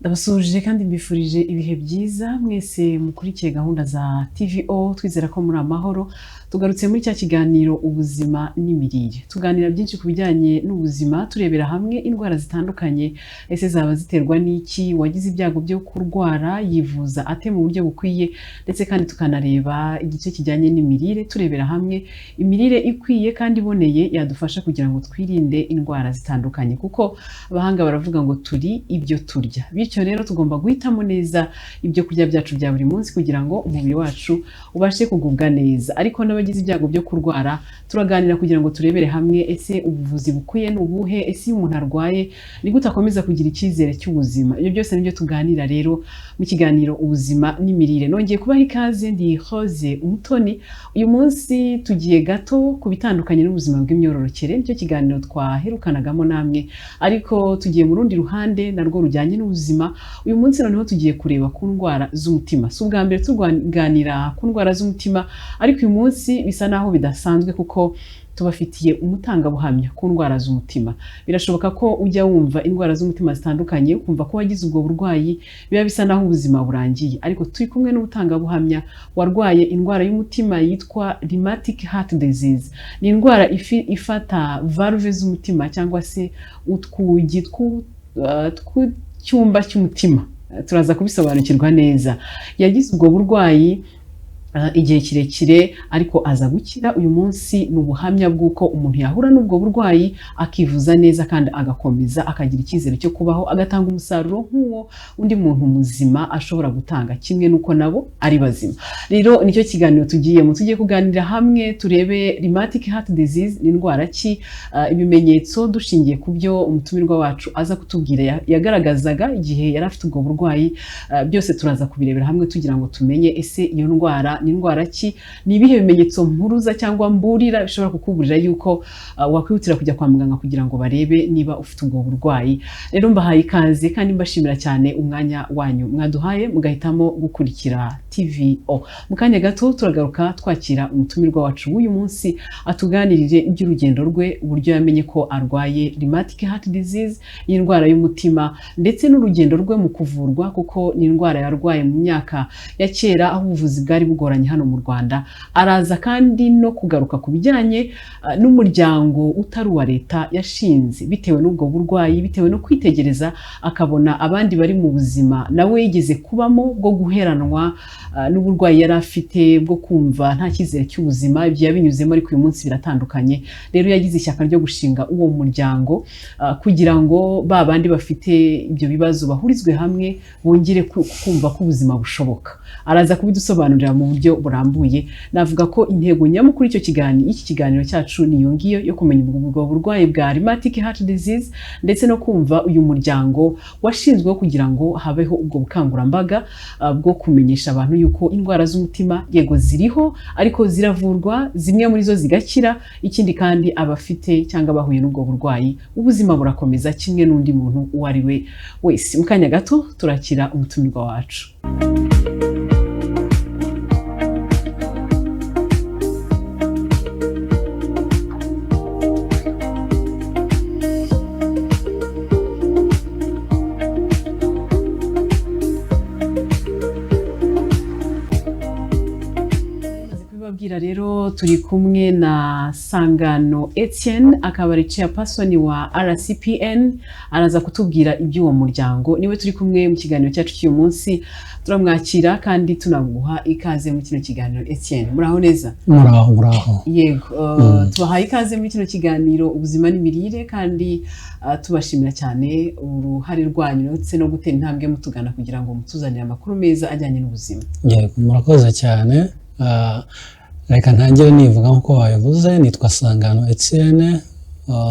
Ndabasuje kandi mbifurije ibihe byiza mwese mukurikiye gahunda za TVO twizera ko muri amahoro. Tugarutse muri cya kiganiro ubuzima n'imirire. Tuganira byinshi ku bijyanye n'ubuzima, turebera hamwe indwara zitandukanye, ese zaba ziterwa n'iki, wagize ibyago byo kurwara yivuza ate mu buryo bukwiye, ndetse kandi tukanareba igice kijyanye n'imirire, turebera hamwe imirire ikwiye kandi iboneye yadufasha kugira ngo twirinde indwara zitandukanye, kuko abahanga baravuga ngo turi ibyo turya. Bityo rero tugomba guhitamo neza ibyo kurya byacu bya buri munsi kugira ngo umubiri wacu ubashe kugubwa neza. Ariko n'abagize ibyago byo kurwara turaganira kugira ngo turebere hamwe ese ubuvuzi bukwiye ni ubuhe, ese iyo umuntu arwaye ni gute akomeza kugira icyizere cy'ubuzima. Ibyo byose nibyo tuganira rero mu kiganiro ubuzima n'imirire. Nongeye kubaha ikaze, ndi Rose Umutoni. Uyu munsi tugiye gato ku bitandukanye n'ubuzima bw'imyororokere, nicyo kiganiro twaherukanagamo namwe, ariko tugiye mu rundi ruhande narwo rujyanye n'ubuzima. Uyu munsi noneho tugiye kureba ku ndwara z'umutima. Si ubwa mbere tuganira ku ndwara z'umutima, ariko uyu munsi bisa naho bidasanzwe kuko tubafitiye umutangabuhamya ku ndwara z'umutima. Birashoboka ko ujya wumva indwara z'umutima zitandukanye ukumva ko wagize ubwo burwayi biba bisa naho ubuzima burangiye, ariko turi kumwe n'umutangabuhamya warwaye indwara y'umutima yitwa rheumatic heart disease. Ni indwara ifata valve z'umutima cyangwa se utwugi tw'icyumba cy'umutima. Turaza kubisobanukirwa neza. Yagize ubwo burwayi igihe kirekire ariko aza gukira. Uyu munsi ni ubuhamya bw'uko umuntu yahura n'ubwo burwayi akivuza neza kandi agakomeza akagira icyizere cyo kubaho, agatanga umusaruro nk'uwo undi muntu muzima ashobora gutanga, kimwe n'uko nabo ari bazima. Rero nicyo kiganiro tugiye kuganira hamwe, turebe rheumatic heart disease ni indwara ki, ibimenyetso dushingiye ku byo umutumirwa wacu aza kutubwira yagaragazaga igihe yari afite ubwo burwayi. Byose turaza kubirebera hamwe tugira ngo tumenye ese iyo ndwara ni indwara ki, ni ibihe bimenyetso mpuruza cyangwa mburira bishobora kukuburira yuko wakwihutira kujya kwa muganga kugira ngo barebe niba ufite ubwo burwayi. Rero mbahaye ikaze kandi mbashimira cyane umwanya wanyu mwaduhaye mugahitamo gukurikira TVO. Mu kanya gato turagaruka twakira umutumirwa wacu w'uyu munsi atuganirire iby'urugendo rwe, uburyo yamenye ko arwaye rheumatic heart disease, indwara y'umutima, ndetse n'urugendo rwe mu kuvurwa, kuko ni indwara yarwaye mu myaka ya kera aho ubuvuzi bwari bugoranye hano mu Rwanda. Araza kandi no kugaruka ku bijyanye n'umuryango utari uwa leta yashinze bitewe n'ubwo burwayi, bitewe no kwitegereza akabona abandi bari mu buzima nawe yigeze kubamo bwo guheranwa n'uburwayi yari afite, bwo kumva nta cyizere cy'ubuzima. Ibyo yabinyuzemo ariko uyu munsi biratandukanye. Rero yagize ishyaka ryo gushinga uwo muryango kugira ngo ba bandi bafite ibyo bibazo bahurizwe hamwe bongere kumva ko ubuzima bushoboka. Araza kubidusobanurira mu buryo burambuye. Navuga ko intego nyamukuru iki kiganiro cyacu ni iyo ngiyo yo kumenya ubwo burwayi bwa rheumatic heart disease, ndetse no kumva uyu muryango washinzweho kugira ngo habeho ubwo bukangurambaga bwo kumenyesha abantu yuko indwara z'umutima yego ziriho ariko ziravurwa, zimwe muri zo zigakira. Ikindi kandi abafite cyangwa bahuye n'ubwo burwayi ubuzima burakomeza kimwe n'undi muntu uwo ari we wese. Mu kanya gato turakira umutumirwa wacu. Rero turi kumwe na Sangano Etienne, akaba ari chairperson wa RCPN. Araza kutubwira iby'uwo muryango. Niwe turi kumwe mu kiganiro cyacu cy'uyu munsi. Turamwakira kandi tunaguha ikaze muri kino kiganiro. Etienne, muraho neza? Muraho. Yego, tubahaye ikaze muri kino kiganiro ubuzima n'imirire, kandi tubashimira cyane uruhare rwanyu ndetse no gutera intambwe mutugana kugira ngo mutuzanire amakuru meza ajyanye n'ubuzima. Yego, murakoze cyane. Reka ntangire nivuga nkuko wabivuze. Nitwa Sangano Etienne,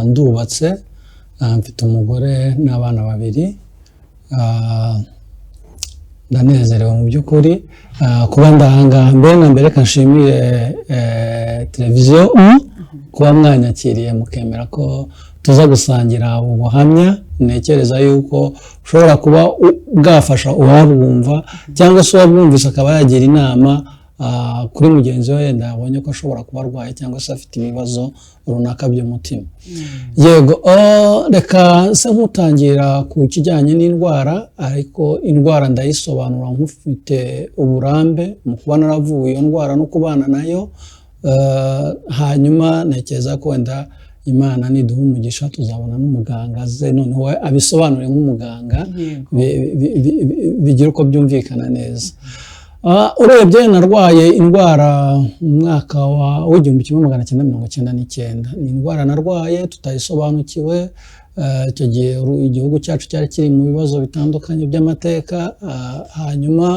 ndubatse, mfite umugore n'abana babiri. Ndanezerewe mu by'ukuri kuba ndahanga. Mbere kanshimire televiziyo kuba mwanyakiriye mukemera ko tuza gusangira ubuhamya. Nekereza yuko ushobora kuba bwafasha uwabwumva cyangwa se uwabwumvise akaba yagira inama kuri mugenzi we yenda yabonye ko ashobora kuba arwaye cyangwa se afite ibibazo runaka by'umutima. Yego, reka se nkutangira ku kijyanye n'indwara, ariko indwara ndayisobanura nk'ufite uburambe mu kuba naravuye iyo ndwara no kubana nayo. Hanyuma ntekereza ko wenda Imana niduha umugisha tuzabona n'umuganga ze noneho abisobanure nk'umuganga bigira uko byumvikana neza. Urebye narwaye indwara mu mwaka w'1999. Ni indwara narwaye tutayisobanukiwe. Icyo gihe igihugu cyacu cyari kiri mu bibazo bitandukanye by'amateka. Hanyuma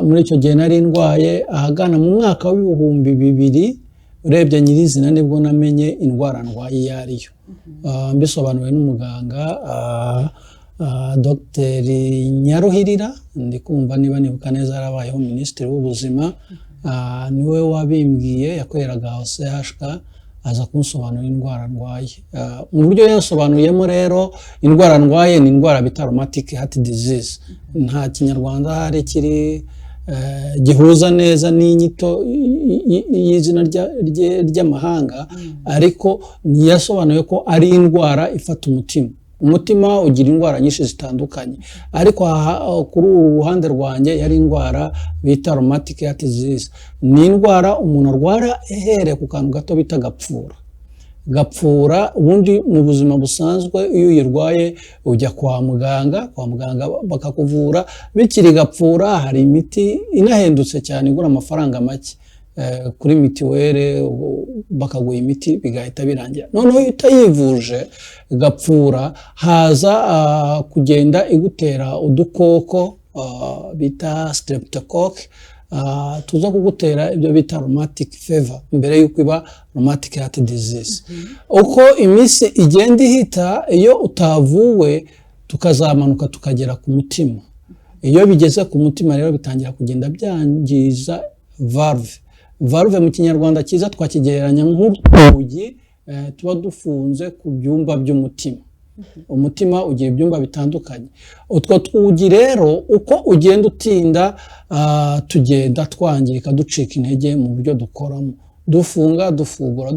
muri icyo gihe nari ndwaye ahagana mu mwaka w'2000. Urebye nyirizina nibwo namenye indwara ndwaye iyo ariyo. Mbisobanuwe n'umuganga Dr Nyaruhirira, ndi kumva niba nibuka neza yarabayeho minisitiri w'ubuzima. Niwe wabimbwiye, yakoreraga CHK, aza kunsobanurira indwara ndwaye. Mu buryo yasobanuyemo rero indwara ndwaye ni indwara bita rheumatic heart disease. Nta kinyarwanda hari kiri gihuza neza n'inyito y'izina ry'amahanga, ariko yasobanuye ko ari indwara ifata umutima. Umutima ugira indwara nyinshi zitandukanye, ariko kuri uruhande rwanjye yari indwara bita rheumatic heart disease. Ni indwara umuntu arwara ehere ku kantu gato bita gapfura. Ubundi mu buzima busanzwe iyo uyirwaye ujya kwa muganga bakakuvura bikiri gapfura. Hari imiti inahendutse cyane igura amafaranga make kuri mitiwere, bakaguha imiti bigahita birangira. Noneho iyo utayivuje gapfura haza kugenda igutera udukoko bita streptococcus, tuza kugutera ibyo bita rheumatic fever mbere yuko iba rheumatic heart disease. Uko iminsi igenda ihita, iyo utavuwe tukazamanuka tukagera ku mutima. Iyo bigeze ku mutima rero bitangira kugenda byangiza valve mu kinyarwanda cyiza twakigereranya nk'urugi tuba dufunze ku byumba by'umutima. Umutima ugira ibyumba bitandukanye. Utwo twugi rero uko ugenda utinda tugenda twangirika, ducika intege mu buryo dukoramo, dufunga dufungura.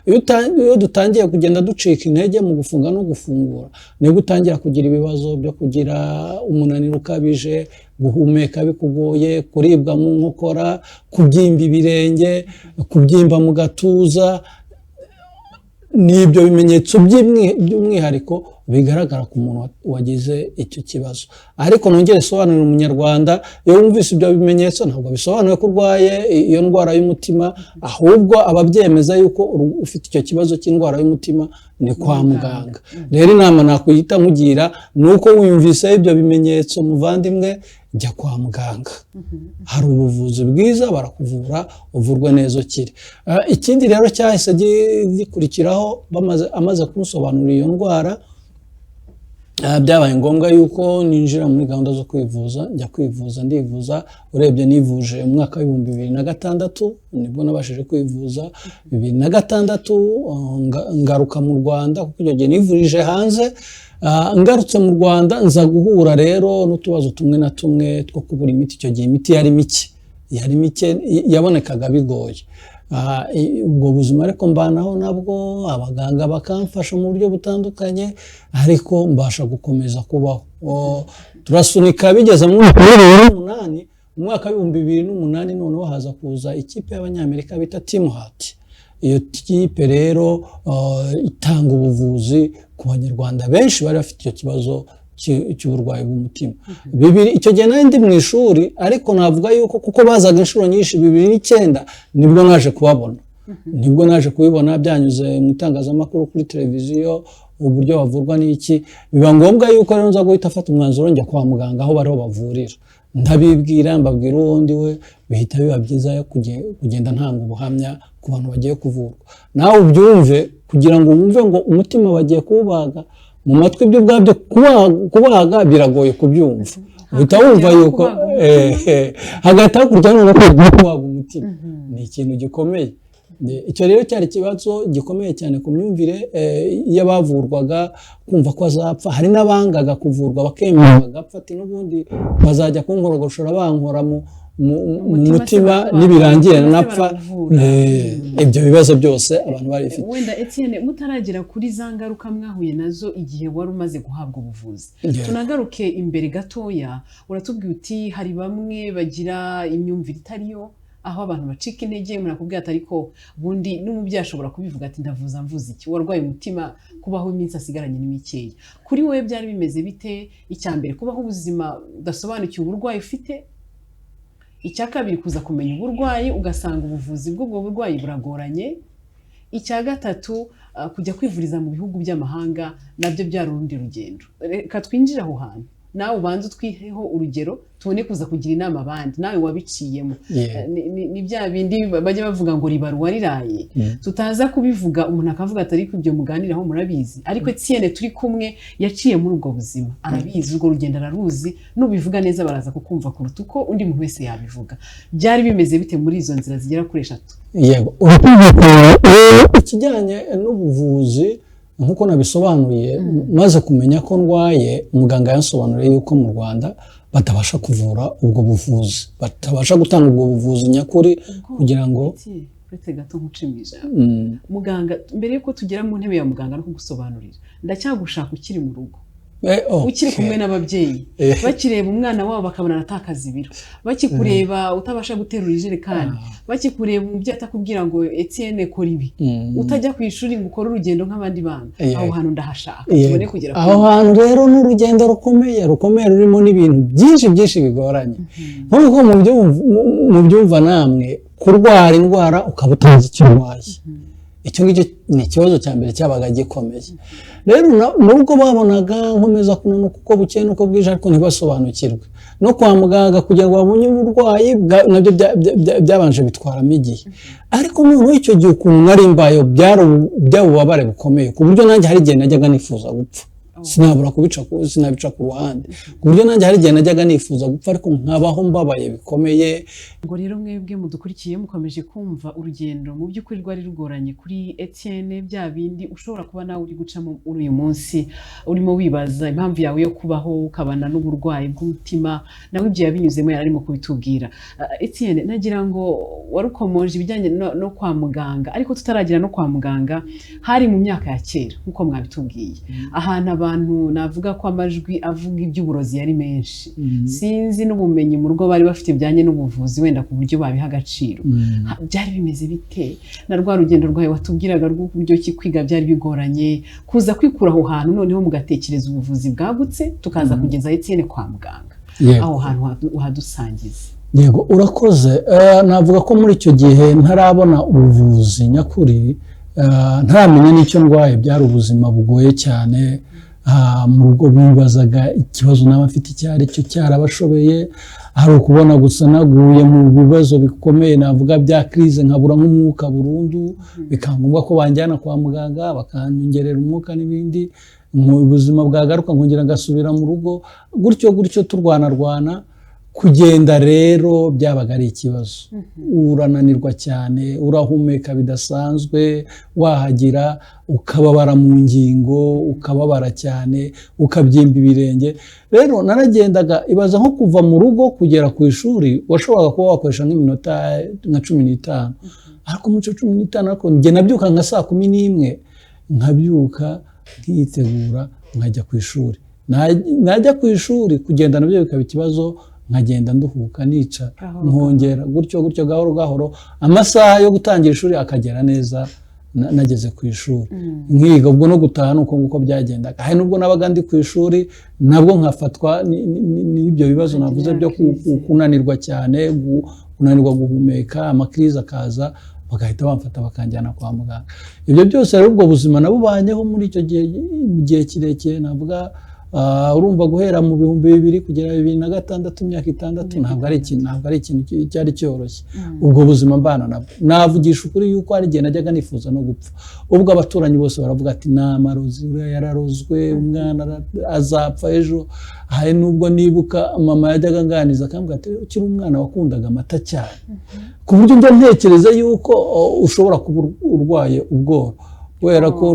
Iyo dutangiye kugenda ducika intege mu gufunga no gufungura, nibwo utangira kugira ibibazo byo kugira umunaniro ukabije, guhumeka bikugoye, kuribwa mu nkokora, kubyimba ibirenge, kubyimba mu gatuza. Ni ibyo bimenyetso by'umwihariko bigaragara ku muntu wagize icyo kibazo. Ariko nongere sobanurira umunyarwanda, iyo wumvise ibyo bimenyetso ntabwo bisobanuye ko urwaye iyo ndwara y'umutima, ahubwo ababyemeza yuko ufite icyo kibazo cy'indwara y'umutima ni kwa muganga. Rero inama nakuyita nkugira nuko wumvise ibyo bimenyetso muvandimwe, jya kwa muganga. Hari ubuvuzi bwiza, barakuvura uvurwe neza ukire. Ikindi rero cyahise gikurikiraho amaze kumusobanurira iyo ndwara, byabaye ngombwa yuko ninjira muri gahunda zo kwivuza. Njya kwivuza, ndivuza. Urebye nivuje mu mwaka w'2006 nibwo nabashije kwivuza. 2006 ngaruka mu Rwanda kuko icyo gihe nivurije hanze. Ngarutse mu Rwanda nza guhura rero n'utubazo tumwe na tumwe two kubura imiti. Icyo gihe imiti yari mike, yabonekaga bigoye. Ubwo buzima ariko mbanaho nabwo, abaganga bakamfasha mu buryo butandukanye, ariko mbasha gukomeza kubaho. Turasunika bigeze mu mwaka w'2008. Mu mwaka w'2008 noneho haza kuza ikipe y'abanyamerika bita Team Heart. Iyo kipe rero itanga ubuvuzi ku banyarwanda benshi bari bafite icyo kibazo cy'uburwayi bw'umutima. Icyo gihe nari ndi mu ishuri, ariko navuga yuko kuko bazaga inshuro nyinshi, 2009 nibwo naje kubibona byanyuze mu itangazamakuru kuri televiziyo, uburyo bavurwa n'iki. Biba ngombwa yuko rero nza guhita afata umwanzuro njya kwa muganga aho bariho bavurira. Ndabibwira, mbabwira uwundi we, bihita biba byiza yo kugenda ntanga ubuhamya ku bantu bagiye kuvurwa. Nawe ubyumve kugira ngo wumve ngo umutima bagiye kuwubaga. Mu matwi ibyo ubwabyo kubaga biragoye kubyumva. Uhita wumva yuko hagati hakurya no kubaga umutima ni ikintu gikomeye. Icyo rero cyari ikibazo gikomeye cyane ku myumvire y'abavurwaga, kumva ko azapfa. Hari n'abangaga kuvurwa bakemera bagapfa, ati n'ubundi bazajya kunkorogoshora bankora mu mutima nibirangira napfa ibyo bibazo byose abantu bari bafite. Wenda Etienne mutaragera kuri za ngaruka mwahuye nazo igihe wari umaze guhabwa ubuvuzi, tunagaruke imbere gatoya. Uratubwira uti hari bamwe bagira imyumvire itariyo, aho abantu bacika intege, murakubwira ati ariko bundi n'umubyeyi ashobora kubivuga ati ndavuza mvuze iki, warwaye umutima kubaho iminsi asigaranye n'imikeya. Kuri wowe byari bimeze bite? Icyambere kubaho ubuzima udasobanukiwe uburwayi ufite, icya kabiri kuza kumenya uburwayi ugasanga ubuvuzi bw'ubwo burwayi buragoranye, icya gatatu kujya kwivuriza mu bihugu by'amahanga nabyo byari urundi rugendo. Reka twinjire aho hantu, nawe ubanze utwiheho urugero tubone kuza kugira inama abandi, nawe wabiciyemo. Ni bya bindi bajya bavuga ngo ribaruwa riraye, tutaza kubivuga umuntu akavuga ati ariko ibyo muganiraho murabizi, ariko Etienne turi kumwe yaciye muri ubwo buzima, arabizi, urwo rugendo araruzi, nubivuga neza baraza kukumva kuruta uko undi muntu wese yabivuga. Byari bimeze bite muri izo nzira zigera kuri 3? Yego, ikijyanye n'ubuvuzi nkuko nabisobanuye, maze kumenya ko ndwaye, umuganga yansobanuriye yuko mu Rwanda batabasha kuvura ubwo buvuzi, batabasha gutanga ubwo buvuzi nyakuri kugira ngo uretse gato nkucimije muganga. Mbere yuko tugera mu ntebe ya muganga no kugusobanurira, ndacyagushaka ukiri mu rugo, ukiri kumwe n'ababyeyi, bakireba umwana wabo bakabona aratakaza ibiro, bakikureba utabasha guterura ijerekani, bakikureba umubyeyi atakubwira ngo Etienne kora ibi, utajya ku ishuri ngo ukore urugendo nk'abandi bana. Aho hantu ndahashaka tubone kugera aho hantu. Rero n'urugendo rukomeye rurimo n'ibintu byinshi bigoranye, nk'uko mu byumva namwe, kurwara indwara ukaba utazi icyo urwaye, icyo ngicyo ni ikibazo cya mbere cyabaga gikomeye. Rero nubwo babonaga nkomeza kunanuka uko bukeye nuko bwije, ariko ntibasobanukirwe no kwa muganga kugira ngo babonye uburwayi nabyo byabanje bitwaramo igihe. Ariko noneho icyo gihe ukuntu nari mbayo byabubabare bukomeye, ku buryo nanjye hari igihe najyaga nifuza gupfa, sinabica ku ruhande, ku buryo nanjye hari igihe najyaga nifuza gupfa, ariko nkabaho mbabaye bikomeye. Ngo rero mwebwe mudukurikiye mukomeje kumva urugendo mu by'ukuri rwari rugoranye kuri Etienne, bya bindi ushobora kuba nawe uri gucamo uyu munsi, urimo wibaza impamvu yawe yo kubaho, ukabana n'uburwayi bw'umutima, nawe ibyo yabinyuzemo yararimo kubitubwira. Etienne, nagira ngo warukomoje ibijyanye no kwa muganga, ariko tutaragira no kwa muganga, hari mu myaka ya kera nkuko mwabitubwiye, ahantu abantu navuga ko amajwi avuga iby'uburozi yari menshi, sinzi n'ubumenyi mu rugo bari bafite bijyanye n'ubuvuzi wenda ku buryo babiha agaciro. Byari bimeze bite na rwa rugendo rwawe watubwiraga rw'uburyo ki kwiga byari bigoranye, kuza kwikura aho hantu noneho mugatekereza ubuvuzi bwagutse, tukaza kugeza Etienne kwa muganga? Aho hantu uhadusangiza. Yego, urakoze. Navuga ko muri icyo gihe ntarabona ubuvuzi nyakuri, ntaramenya n'icyo ndwaye, byari ubuzima bugoye cyane. Mu rugo bibazaga ikibazo n'abafite icyo ari cyo cyarabashobeye, hari ukubona gusa naguye mu bibazo bikomeye navuga bya crise, nkabura nk'umwuka burundu, bikaba ngombwa ko banjyana kwa muganga bakanyongerera umwuka n'ibindi, mu buzima bwagaruka nkongera ngasubira mu rugo, gutyo turwana. Kugenda rero byabaga ari ikibazo, urananirwa cyane, urahumeka bidasanzwe, wahagira ukababara mu ngingo, ukababara cyane, ukabyimba ibirenge. Rero naragendaga, ibaza nko kuva mu rugo kugera ku ishuri washoboraga kuba wakoresha nk'iminota nka 15, ariko mu 15 ariko njye nabyuka nka 11:00, nkabyuka nkitegura nkajya ku ishuri. Najya ku ishuri kugenda nabyo bikaba ikibazo, nkagenda nduhuka nica nkongera gutyo gahoro, amasaha yo gutangira ishuri akagera neza nageze ku ishuri. Nkiga ubwo no gutaha nuko nguko byagendaga. Hari nubwo nabaga ndi ku ishuri nabwo nkafatwa n'ibyo bibazo navuze byo kunanirwa cyane, kunanirwa guhumeka, amakrize akaza, bagahita bamfata bakanjyana kwa muganga. Ibyo byose rero ubwo buzima nabubanyeho muri icyo gihe kirekire, navuga urumva guhera mu 2000 kugera 2006, imyaka 6, ntabwo ari ikintu cyari cyoroshye. Ubwo buzima mbana nabwo, navugisha ukuri yuko hari igihe najyaga nifuza no gupfa. Ubwo abaturanyi bose baravuga ati n'amarozi yararozwe, umwana azapfa ejo. Hari nubwo nibuka mama yajyaga nganiza akambwira ati ukiri umwana wakundaga amata cyane, ku buryo njya ntekereza yuko ushobora kuba urwaye ubworo, kubera ko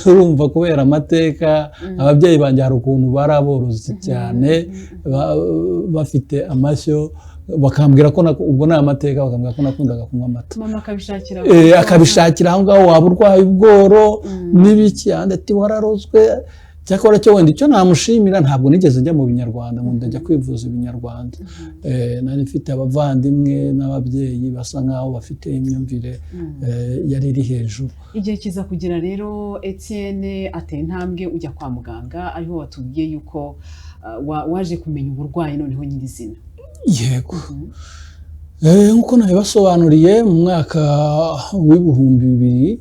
urumva kubera amateka, ababyeyi banjye hari ukuntu baraborozi cyane, bafite amashyo, bakambwira ko ubwo ni amateka, bakambwira ko nakundaga kunywa amata. mama akabishakira akabishakira aho ngaho, waba urwaye ubworo n'ibiki, ati wararozwe. Cyakora cyo wenda icyo namushimira, ntabwo nigeze njya mu binyarwanda ngo ndajya kwivuza ibinyarwanda. Nari mfite abavandimwe n'ababyeyi basa nkaho bafite imyumvire yari iri hejuru. Igihe kiza kugira rero Etienne ateye intambwe ujya kwa muganga, ariho watubwiye yuko waje kumenya uburwayi noneho nyirizina. Yego. Nkuko nabibasobanuriye mu mwaka w'ibihumbi 2000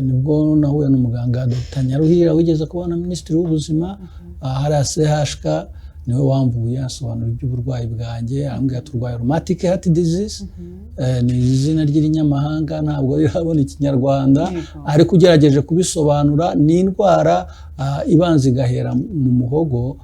nibwo nahuye n'umuganga Dr. Nyaruhira wigeze kubona Minisitiri w'Ubuzima hariya CHK, niwe wamvuye asobanura iby'uburwayi bwanjye, arambwira ati urwaye rheumatic heart disease. Ni izina ry'inyamahanga, ntabwo rirabona ikinyarwanda, ariko ugerageje kubisobanura ni indwara ibanza igahera mu muhogo,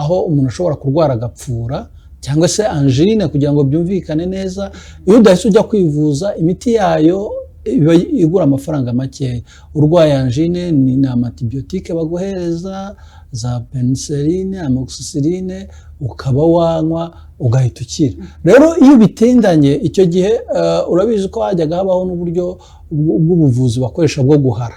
aho umuntu ashobora kurwara agapfura cyangwa se angine, kugira ngo byumvikane neza. Iyo udahise ujya kwivuza, imiti yayo iba igura amafaranga makeya. Urwaye angine ni amantibiyotike baguhereza, za penicilline, amoxicilline, ukaba wanywa ugahita ukira. Rero iyo bitendanye icyo gihe, urabizi ko hajyaga habaho n'uburyo bw'ubuvuzi bakoresha bwo guhara.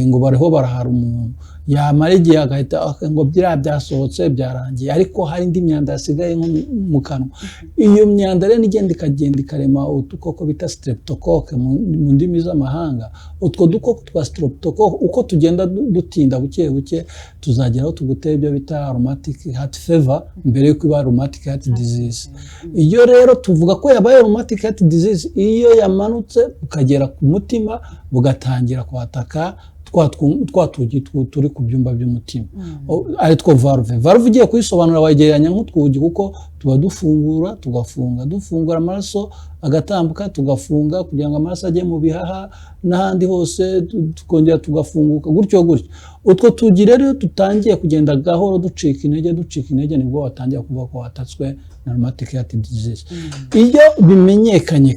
Ngo bariho barahara umuntu, yamara igihe agahita ngo byasohotse byarangiye, ariko hari indi myanda yasigaye nko mu kanwa. Iyo myanda rero igenda ikarema udukoko bita streptocoque mu ndimi z'amahanga. Utwo dukoko twa streptocoque uko tugenda dutinda buke buke, tuzageraho tugutera ibyo bita rheumatic heart fever mbere yuko iba rheumatic heart disease. Iyo rero tuvuga ko yabaye rheumatic heart disease iyo yamanutse ukagera ku mutima, bugatangira kwataka twatugi turi ku byumba by'umutima, ari two valve. Valve ugiye kuyisobanura wagereranya nk'utwugi, kuko tuba dufungura tugafunga, dufungura amaraso agatambuka, tugafunga kugira ngo amaraso ajye mu bihaha n'ahandi hose, tukongera tugafunguka, gutyo gutyo. Utwo tugi rero tutangiye kugenda gahoro ducika intege, nibwo watangiye kuvuga ko watatswe na rheumatic heart disease. Iyo bimenyekanye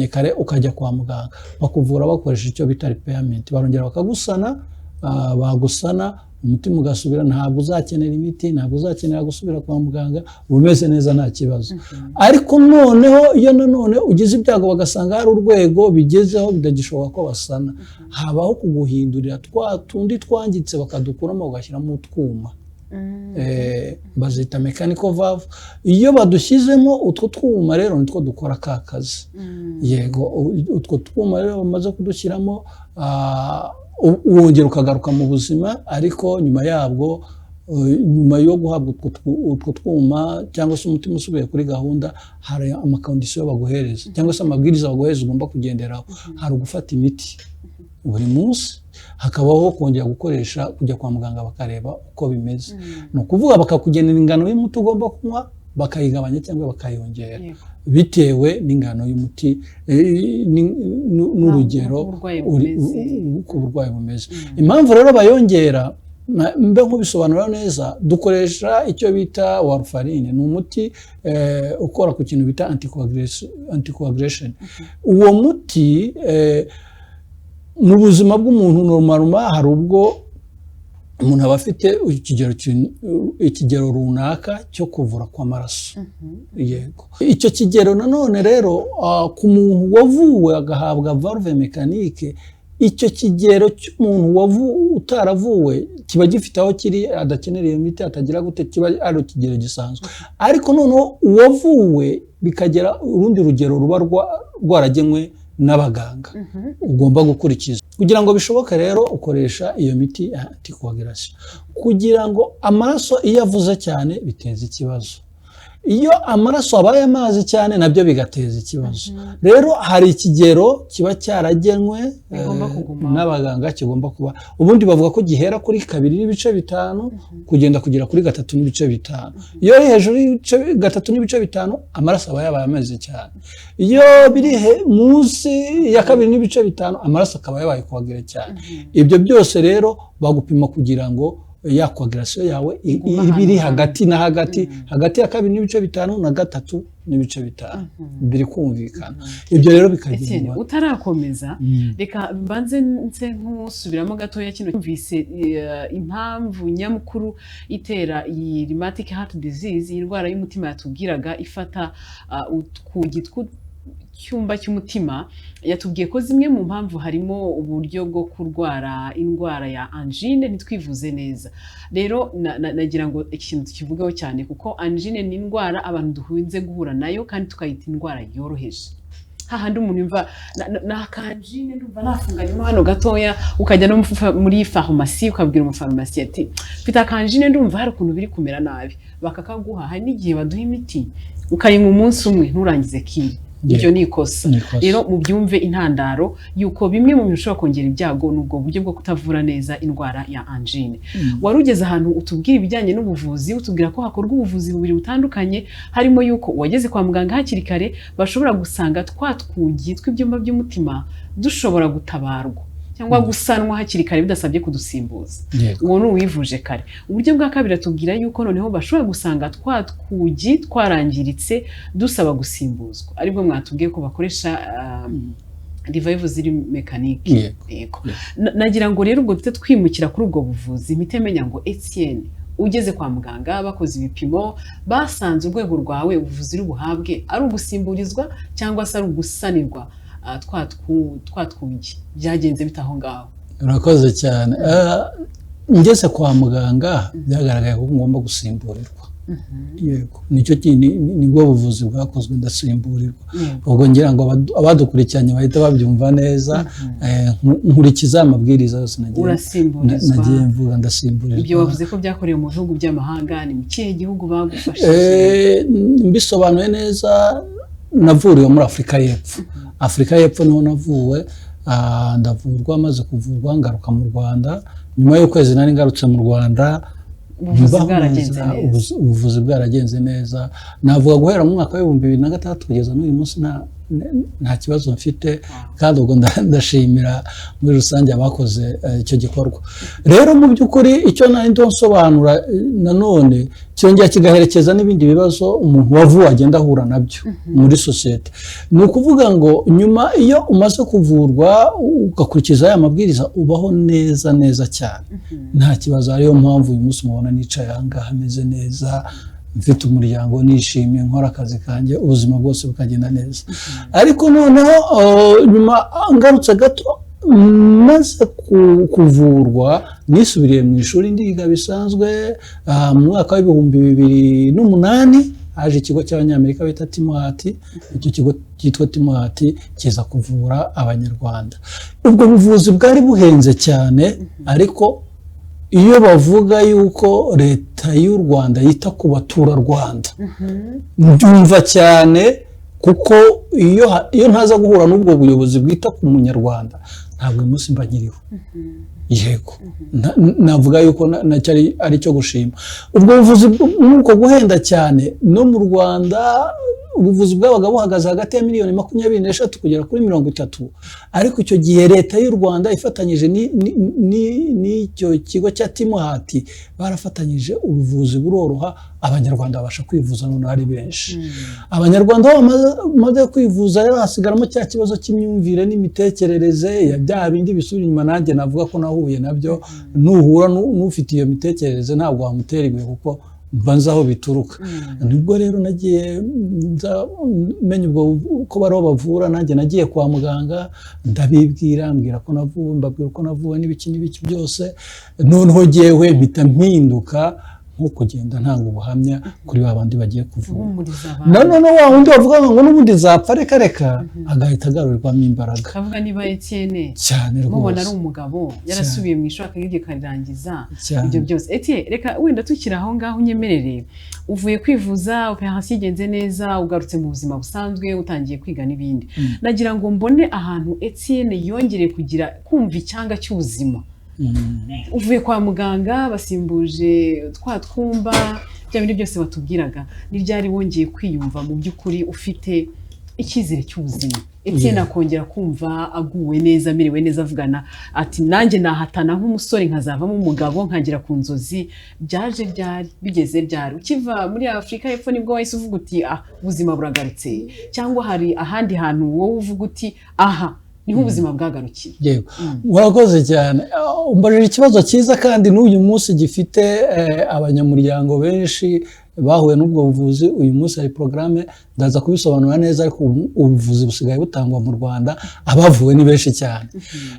kare ukajya kwa muganga, bakuvura bakoresha icyo bita repairment, barongera bakagusana, bagusana umutima ugasubira, ntabwo uzakenera imiti, ntabwo uzakenera gusubira kwa muganga, umeze neza nta kibazo. Ariko noneho iyo nanone ugize ibyago bagasanga hari urwego bigezeho bidagishoboka ko basana, habaho kuguhindurira tundi twangitse bakadukuramo bagashyiramo utwuma. Bazita mechanical valve. Iyo badushyizemo utwo twuma rero nitwo dukora ka kazi. Yego, utwo twuma rero bamaze kudushyiramo, wongera ukagaruka mu buzima, ariko nyuma yabwo, nyuma yo guhabwa utwo twuma cyangwa se umutima usubiye kuri gahunda, hari amakondisiyo baguhereza cyangwa se amabwiriza baguhereza ugomba kugenderaho. Hari ugufata imiti buri munsi, hakabaho kongera kujya kwa muganga bakareba uko bimeze. Ni ukuvuga bakakugenera ingano y'umuti ugomba kunywa, bakayigabanya cyangwa bakayongera bitewe n'ingano y'umuti n'urugero uko uburwayi bumeze. Impamvu rero bayongera, mbe nk'ubisobanura neza, dukoresha icyo bita warfarin. Ni umuti ukora ku kintu bita anticoagulation. Uwo muti mu buzima bw'umuntu normal, hari ubwo umuntu aba afite ikigero runaka cyo kuvura kw'amaraso. Yego, icyo kigero nanone rero ku muntu wavuwe agahabwa valve mécanique, icyo kigero cy'umuntu utaravuwe kiba gifite aho kiri, adakenera iyo miti, atagira gute, kiba ari ikigero gisanzwe. Ariko noneho uwavuwe bikagera urundi rugero ruba rwaragenwe n'abaganga ugomba gukurikiza. Kugira ngo bishoboke rero ukoresha iyo miti anticoagulation, kugira ngo amaraso iyo avuze cyane biteza ikibazo. Iyo amaraso abaye amazi cyane nabyo bigateza ikibazo. Rero hari ikigero kiba cyaragenwe n'abaganga kigomba kuba, ubundi bavuga ko gihera kuri 2.5 kugenda kugera kuri 3.5. Iyo ari hejuru y'ibice 3.5 amaraso aba yabaye amazi cyane. Iyo biri munsi ya 2.5 amaraso akaba yabaye kwagera cyane. Ibyo byose rero bagupima kugira ngo ya coagulation yawe Iguma ibiri ahantu hagati na hagati hagati ya 2.5 na 3.5 biri kumvikana. Ibyo rero bikagira utarakomeza reka mbanze nse nkusubiramo gatoya kino cyumvise impamvu nyamukuru itera iyi rheumatic heart disease, indwara y'umutima yatubwiraga ifata ku gitwi cyumba cy'umutima. Yatubwiye ko zimwe mu mpamvu harimo uburyo bwo kurwara indwara ya angine ntitwivuze neza. Rero nagira ngo ikintu tukivugaho cyane, kuko angine ni indwara abantu duhunze guhura nayo kandi tukayita indwara yoroheje. Hahandi umuntu yumva na angine ndumva nafunganyemo hano gatoya, ukajya no muri farumasi ukabwira umufarumasi ati mfite angine ndumva hari ukuntu biri kumera nabi, bakakaguha. Hari n'igihe baduha imiti ukayinywa umunsi umwe nturangize kiri. Ibyo ni ikosa. Rero mu byumve intandaro yuko bimwe mu bintu bishobora kongera ibyago n'ubwo buryo bwo kutavura neza indwara ya angine. Warugeze ahantu utubwira ibijyanye n'ubuvuzi, utubwira ko hakorwa ubuvuzi bubiri butandukanye, harimo yuko wageze kwa muganga hakiri kare bashobora gusanga twatwugi tw'ibyumba by'umutima dushobora gutabarwa cyangwa gusanwa hakiri kare bidasabye kudusimbuza. Uwo ni uwivuje kare. Uburyo bwa kabiri atubwira yuko noneho bashobora gusanga twatwugi twarangiritse dusaba gusimbuzwa, aribwo mwatubwiye ko bakoresha revival ziri mekanike. Yego. Nagira ngo rero ubwo dute twimukira kuri ubwo buvuzi, mitemenya ngo Etienne ugeze kwa muganga bakoze ibipimo basanze urwego rwawe ubuvuzi rubuhabwe ari ugusimburizwa cyangwa se ari ugusanirwa twatwugi, byagenze bitaho ngaho? Urakoze cyane. Ngeze kwa muganga byagaragaye ko ngomba gusimburirwa. Yego, nicyo nibwo buvuzi bwakozwe ndasimburirwa. Ubwo ngira ngo abadukurikiranye bahita babyumva neza. Nkurikiza amabwiriza yose nagiye mvuga ndasimburirwa. Ibyo wavuze ko byakorewe mu bihugu by'amahanga, ni mu kihe gihugu bagufashije? Mbisobanuye neza, navuriwe muri Afurika y'Epfo. Afurika y'Epfo niho navuwe, ndavurwa, maze kuvurwa ngaruka mu Rwanda. Nyuma y'ukwezi nari ngarutse mu Rwanda, ubuvuzi bwaragenze neza. Navuga guhera mu mwaka wa 2006 kugeza n'uyu munsi nta kibazo mfite, kandi ubwo ndashimira muri rusange abakoze icyo gikorwa. Rero mu by'ukuri icyo nari nsobanura nanone cyongera kigaherekeza n'ibindi bibazo umuntu wavuwe agenda ahura nabyo muri societe. Ni ukuvuga ngo nyuma iyo umaze kuvurwa ugakurikiza aya mabwiriza ubaho neza cyane, nta kibazo. Ariyo mpamvu uyu munsi mubona nicaye aha ngaha ameze neza, mfite umuryango, nishimye, nkora akazi kanjye, ubuzima bwose bukagenda neza. Ariko noneho nyuma ngarutse gato, maze kuvurwa nisubiriye mu ishuri ndiga bisanzwe. Mu mwaka wa 2008 haje ikigo cy'abanyamerika bita Timohati. Icyo kigo cyitwa Timohati kiza kuvura abanyarwanda. Ubwo buvuzi bwari buhenze cyane, ariko iyo bavuga yuko leta y'u Rwanda yita ku baturarwanda, mbyumva cyane, kuko iyo ntaza guhura n'ubwo buyobozi bwita ku munyarwanda ntabwo uyu munsi mba nkiriho. Yego, navuga yuko nacyari ari cyo gushima. Ubwo buvuzi nuko guhenda cyane no mu Rwanda, ubuvuzi bwabaga buhagaze hagati ya miliyoni 23 kugera kuri 30. Ariko icyo gihe leta y'u Rwanda ifatanyije n'icyo kigo cya Timohati barafatanyije, ubuvuzi buroroha, abanyarwanda babasha kwivuza none ari benshi. Abanyarwanda bamaze kwivuza rero hasigaramo cya kibazo cy'imyumvire n'imitekerereze ya bya bindi bisubira inyuma. Nanjye navuga ko nahuye nabyo. Nuhura n'ufite iyo mitekerereze ntabwo wamutera ibuye kuko mbanza aho bituruka. Nibwo rero nagiye menya ubwo ko baro bavura, nanjye nagiye kwa muganga ndabibwira, mbwira ko navuwe, mbabwira ko navuwe n'ibiki byose. Noneho jewe mpita mpinduka nko kugenda ntanga ubuhamya kuri babandi bagiye kuvura. None wa wundi bavuga ngo n'ubundi zapfa reka agahita agarurirwamo imbaraga. Kavuga niba Etienne cyane rwose mubona ari umugabo yarasubiye mu ishuri akagije karirangiza ibyo byose. Etienne, reka wenda tukira aho ngaho unyemerere, uvuye kwivuza, operation igenze neza, ugarutse mu buzima busanzwe, utangiye kwiga n'ibindi. Nagira ngo mbone ahantu Etienne yongereye kugira kumva icyanga cy'ubuzima. Uvuye kwa muganga basimbuje twumba bya bindi byose batubwiraga, ni ryari wongeye kwiyumva mu by'ukuri ufite icyizere cy'ubuzima Etienne akongera kumva aguwe neza amerewe neza avugana ati nanjye nahatana nk'umusore nkazavamo umugabo nkagera ku nzozi byaje byari bigeze byari ukiva muri Afurika y'Epfo nibwo wahise uvuga uti ubuzima buragarutse cyangwa hari ahandi hantu wowe uvuga uti aha niho ubuzima bwagarukiye? Yego, wakoze cyane. Umbajije ikibazo cyiza kandi n'uyu munsi gifite abanyamuryango benshi bahuye n'ubwo buvuzi. Uyu munsi hari programme ndaza kubisobanura neza, ariko ubuvuzi busigaye butangwa mu Rwanda, abavuwe ni benshi cyane.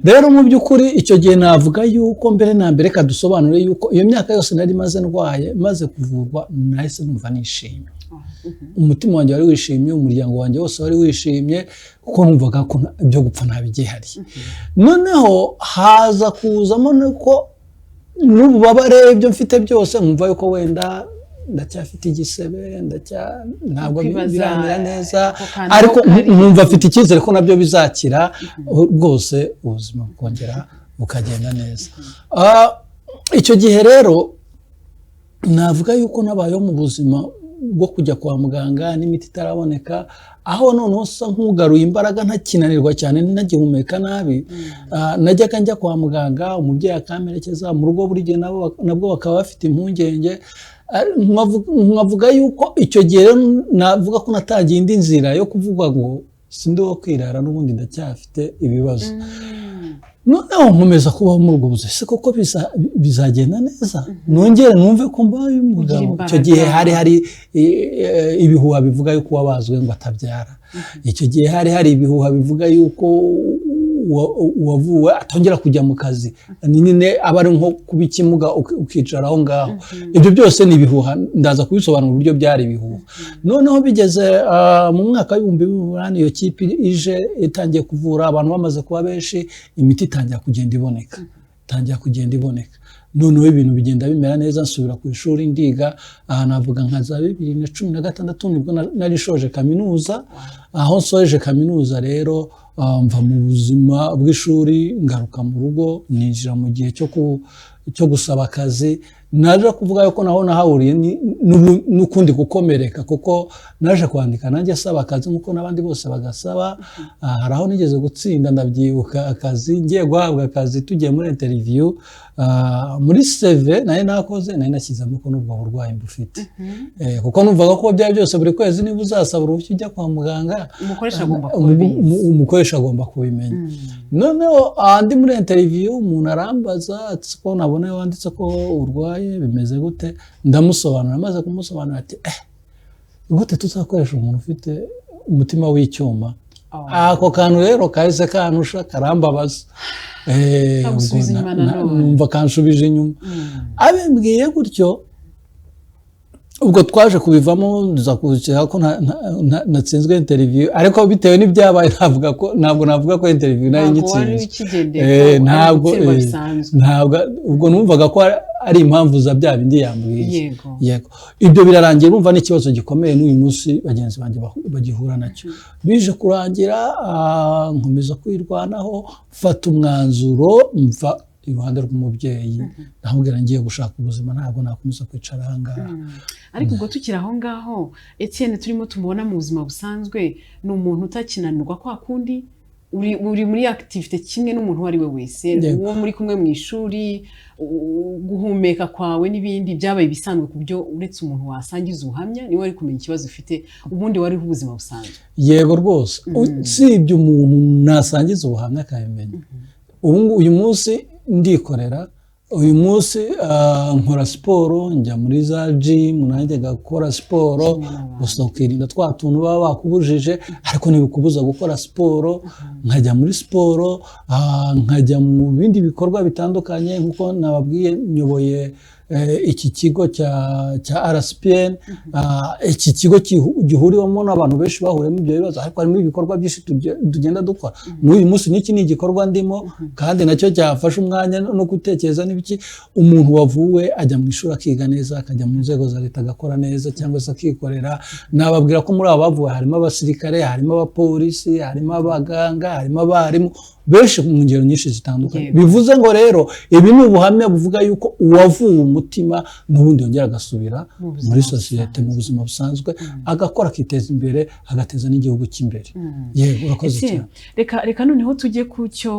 Rero mu by'ukuri icyo gihe navuga yuko mbere na mbere kadusobanure yuko iyo myaka yose nari maze ndwaye, maze kuvurwa, nahise numva nishimye. Umutima wanjye wari wishimye, umuryango wanjye wose wari wishimye, kuko numvaga ko ibyo gupfa ntabigihari. Noneho haza kuzamo nuko n'ububabare ibyo mfite byose nkumva yuko wenda ndacyafite igisebe, ntabwo biramera neza, ariko numva afite icyizere ko nabyo bizakira rwose, ubuzima bukongera bukagenda neza. Icyo gihe rero navuga yuko nabayeho mu buzima bwo kujya kwa muganga n'imiti itaraboneka, aho noneho usa nk'ugaruye imbaraga ntakinanirwa cyane, ntagihumeka nabi. Najyaga njya kwa muganga, umubyeyi akamperekeza mu rugo, buri gihe nabwo bakaba bafite impungenge. Nkavuga yuko icyo gihe navuga ko natangiye indi nzira yo kuvuga ngo sindi wo kwirara, n'ubundi ndacyafite ibibazo. Noneho nkomeza kubaho muri ubwo buzima, se koko bizagenda neza, nongere numve ko mbaye umugabo. Icyo gihe hari ibihuha bivuga yuko wabazwe ngo atabyara. Icyo gihe hari ibihuha bivuga yuko uwavuwe atongera kujya mu kazi, nyine aba ari nko kuba ikimuga ukicara aho ngaho. Ibyo byose ni ibihuha, ndaza kubisobanura uburyo byari ibihuha. Noneho bigeze mu mwaka w'ibihumbi 2008 iyo kipe ije itangiye kuvura, abantu bamaze kuba benshi, imiti itangira kugenda iboneka. Noneho ibintu bigenda bimera neza, nsubira ku ishuri ndiga. Navuga nka za 2016 nibwo nari nshoje kaminuza. Aho nsoje kaminuza rero mva mu buzima bw'ishuri, ngaruka mu rugo, ninjira mu gihe cyo gusaba akazi. Naje kuvuga yuko naho nahahuriye n'ukundi gukomereka, kuko naje kwandika nanjye asaba akazi nk'uko n'abandi bose bagasaba. Hari aho nigeze gutsinda, ndabyibuka akazi, ngiye guhabwa akazi tugiye muri interview, muri CV nari nakoze, nari nashyizemo ko n'ubwo burwayi mbufite. Kuko numvaga ko byari byose buri kwezi niba uzasaba uruhushya ujya kwa muganga, umukoresha agomba kubimenya. Noneho andi muri interview umuntu arambaza ati ko nabona wanditse ko urwaye, bimeze gute? Ndamusobanura, maze kumusobanura ati gute tuzakoresha umuntu ufite umutima w'icyuma? Ako kantu rero kahise kanusha, karambabaza. Numva kanshubije inyuma. Abimbwiye gutyo, ubwo twaje kubivamo, nzakuzira ko natsinzwe interview, ariko bitewe n'ibyabaye ntabwo navuga ko interview nari nyitsinze. Ntabwo ubwo numvaga ko ari impamvu za bya bindi yambwiye. Yego, ibyo birarangiye, numva n'ikibazo gikomeye n'uyu munsi bagenzi banjye bagihura nacyo. Bije kurangira, nkomeza kwirwanaho, mfata umwanzuro, mva iruhande rw'umubyeyi, ndamubwira ngiye gushaka ubuzima, ntabwo nakomeza kwicara aha ngaha. Ariko ubwo tukiri aho ngaho, Etienne turimo tumubona mu buzima busanzwe, ni umuntu utakinanirwa kwa kundi, uri muri activite kimwe n'umuntu uwo ari we wese, uwo muri kumwe mu ishuri, guhumeka kwawe n'ibindi byabaye ibisanzwe, ku byo uretse umuntu wasangiza ubuhamya niwe wari kumenya ikibazo ufite, ubundi wariho ubuzima busanzwe. Yego rwose, usibye umuntu nasangiza ubuhamya akabimenya. Uyu munsi ndikorera, uyu munsi nkora siporo, njya muri za gym, najyaga gukora siporo, gusa ukirinda twa tuntu baba bakubujije, ariko ntibikubuza gukora siporo. Nkajya muri siporo, nkajya mu bindi bikorwa bitandukanye, nk'uko nababwiye nyoboye iki kigo cya RSPN. Iki kigo gihuriwemo n'abantu benshi bahuriyemo ibyo bibazo, ariko harimo ibikorwa byinshi tugenda dukora. N'uyu munsi n'iki ni igikorwa ndimo, kandi nacyo cyafashe umwanya no gutekereza n'ibiki. Umuntu wavuwe ajya mu ishuri akiga neza, akajya mu nzego za leta agakora neza, cyangwa se akikorera. Nababwira ko muri abo bavuwe harimo abasirikare, harimo abapolisi, harimo abaganga, harimo abarimu, benshi mu ngero nyinshi zitandukanye. Bivuze ngo rero ibi ni ubuhamya buvuga yuko uwavuwe umutima n'ubundi yongera agasubira muri sosiyete mu buzima busanzwe agakora akiteza imbere agateza n'igihugu cy'imbere. Yego urakoze cyane. Reka noneho tujye ku cyo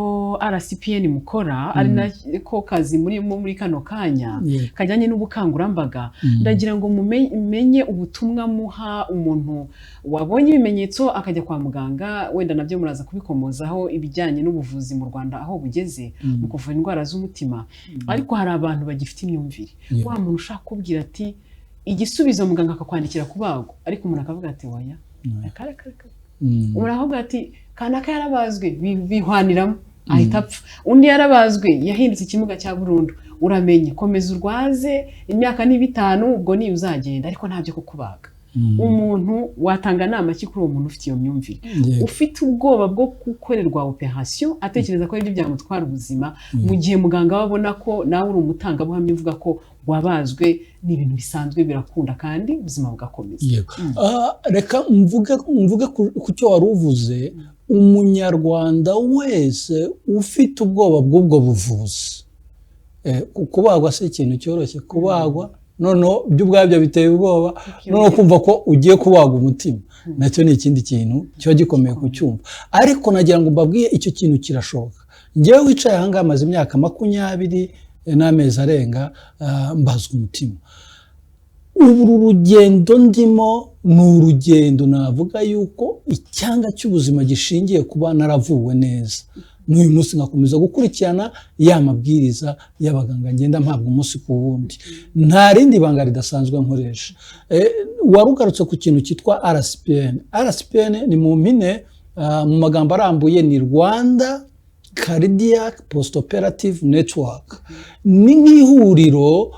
RCPN mukora ari nako kazi muri kano kanya kajyanye n'ubukangurambaga. Ndagira ngo mumenye ubutumwa muha umuntu wabonye ibimenyetso akajya kwa muganga, wenda nabyo muraza kubikomozaho ibijyanye n'ubuvuzi mu Rwanda aho bugeze mu kuvura indwara z'umutima, ariko hari abantu bagifite imyumvire. Wa muntu ushaka kubwira ati igisubizo muganga akakwandikira kubagwa, ariko umuntu akavuga ati waya uravuga ati kanaka yarabazwe bihwaniramo ahita apfa, undi yarabazwe yahindutse ikimuga cya burundu, uramenye komeza urwaze imyaka ni 5 ubwo ni uzagenda, ariko ntabyo kukubaga. Umuntu watanga nama ki kuri uwo muntu ufite iyo myumvire, ufite ubwoba bwo gukorerwa operation, atekereza ko ibyo byamutwara ubuzima, mu gihe muganga wabona ko nawe uri umutangabuhamya uvuga ko wabazwe ni ibintu bisanzwe birakunda kandi ubuzima bugakomeza. Reka mvuge ku cyo wari uvuze. Umunyarwanda wese ufite ubwoba bw'ubwo buvuzi, kubagwa si ikintu cyoroshye, kubagwa noneho byo ubwabyo biteye ubwoba, noneho kumva ko ugiye kubagwa umutima nacyo ni ikindi kintu kiba gikomeye kucyumva. Ariko nagira ngo mbabwiye icyo kintu kirashoboka. Ngewe wicaye aha ngaha maze imyaka 20 n'amezi arenga mbazwa umutima. Ubu rugendo ndimo ni urugendo navuga yuko icyanga cy'ubuzima gishingiye kuba naravuwe neza. N'uyu munsi ngakomeza gukurikirana ya mabwiriza y'abaganga ngenda mpabwa umunsi ku wundi. Nta rindi banga ridasanzwe nkoresha. Warugarutse ku kintu cyitwa RCPN. RCPN ni mu mpine, mu magambo arambuye ni Rwanda Cardiac Postoperative Network. Ni nk'ihuriro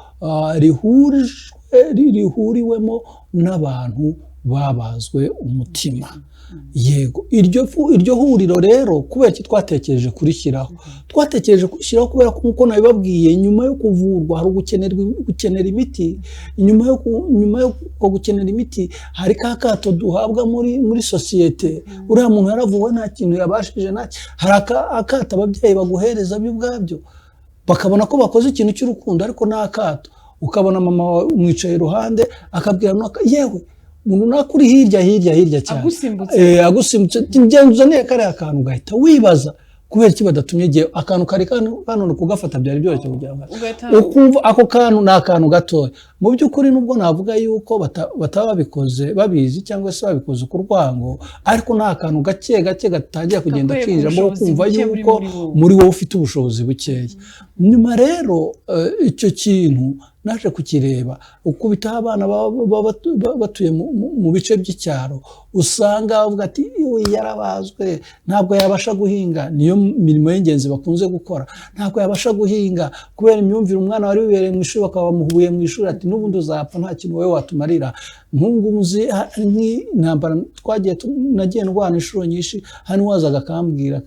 rihuriwemo n'abantu babazwe umutima. Yego, iryo huriro rero kubera ki twatekereje kurishyiraho kubera ko nkuko nabibabwiye, nyuma yo kuvurwa hari gukenera imiti, nyuma yo gukenera imiti hari ka kato duhabwa muri sosiyete. Uriya muntu yaravuwe nta kintu yabashije, hari akato ababyeyi baguhereza byo ubwabyo, bakabona ko bakoze ikintu cy'urukundo, ariko nta kato. Ukabona mama umwicaye iruhande akabwira yewe umuntu nakuri hirya cyane agusimbutse ngenzuza ne kare akantu gahita wibaza kubera iki badatumye giye akantu kari kanone kugafata byari byoroshye kugira ngo ukumva ako kantu na akantu gatoya. Mu by'ukuri nubwo navuga yuko batababikoze babizi cyangwa se babikoze ku rwango, ariko nta kantu gake gatangiye kugenda kwinjiramo kumva yuko muri wowe ufite ubushobozi bukeya. Nyuma rero icyo kintu naje kukireba, ukubita abana batuye mu bice by'icyaro, usanga bavuga ati yarabazwe ntabwo yabasha guhinga. Niyo mirimo y'ingenzi bakunze gukora, ntabwo yabasha guhinga kubera imyumvire. Umwana wari wibereye mu ishuri bakaba bamuhuye mu ishuri ati n'ubundi uzapfa nta kintu wowe watumarira. Nkunguzi nk'intambara nagiye ndwana inshuro nyinshi, hano wazaga akambwira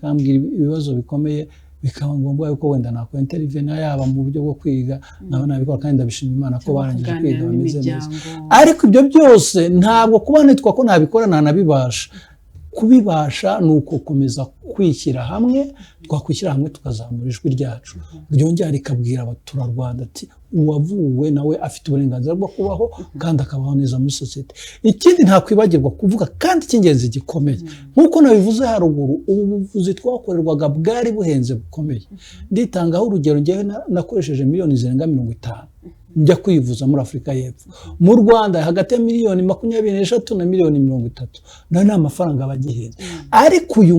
ibibazo bikomeye, bikaba ngombwa yuko wenda nakora intervene yaba mu buryo bwo kwiga nabo nabikora, kandi ndabishima Imana ko barangije kwiga bameze neza. Ariko ibyo byose ntabwo kuba nitwa ko nabikora ntanabibasha. Kubibasha ni ugukomeza kwishyira hamwe, twakwishyira hamwe tukazamura ijwi ryacu ryongera rikabwira abaturarwanda ati uwavuwe nawe afite uburenganzira bwo kubaho kandi akabaho neza muri sosiyete. Ikindi ntakwibagirwa kuvuga kandi cy'ingenzi gikomeye, nk'uko nabivuze haruguru, ubu buvuzi twakorerwaga bwari buhenze bukomeye. Nditangaho urugero, ngewe nakoresheje miliyoni zirenga 50 njya kwivuza muri Afurika y'Epfo. Mu Rwanda hagati ya miliyoni 23 na miliyoni 30, nayo ni amafaranga bagihenze. Ariko uyu